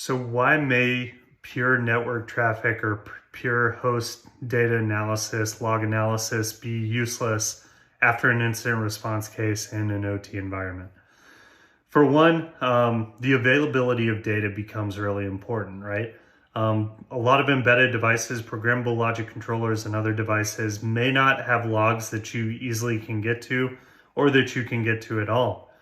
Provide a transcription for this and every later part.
So why may pure network traffic or pure host data analysis, log analysis be useless after an incident response case in an OT environment? For one, the availability of data becomes really important, right? A lot of embedded devices, programmable logic controllers, and other devices may not have logs that you easily can get to or that you can get to at all.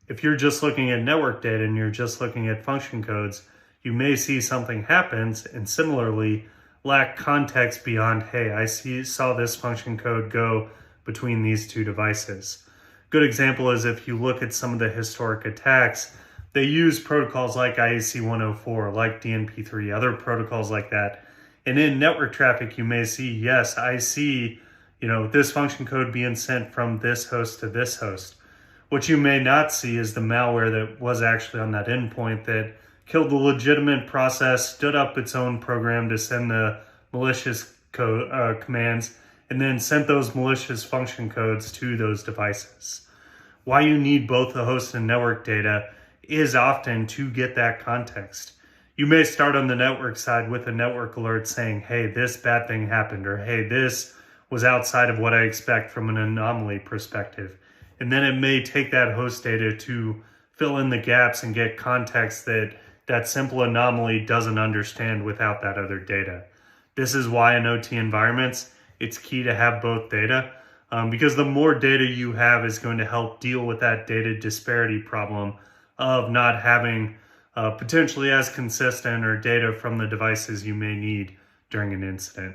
If you're just looking at network data and you're just looking at function codes, you may see something happens and similarly lack context beyond, hey, saw this function code go between these two devices. Good example is if you look at some of the historic attacks, they use protocols like IEC 104, like DNP3, other protocols like that. And in network traffic, you may see, yes, I see, this function code being sent from this host to this host. What you may not see is the malware that was actually on that endpoint that killed the legitimate process, stood up its own program to send the malicious commands, and then sent those malicious function codes to those devices. Why you need both the host and network data is often to get that context. You may start on the network side with a network alert saying, hey, this bad thing happened, or hey, this was outside of what I expect from an anomaly perspective. And then it may take that host data to fill in the gaps and get context that simple anomaly doesn't understand without that other data. This is why in OT environments, it's key to have both data because the more data you have is going to help deal with that data disparity problem of not having potentially as consistent or data from the devices you may need during an incident.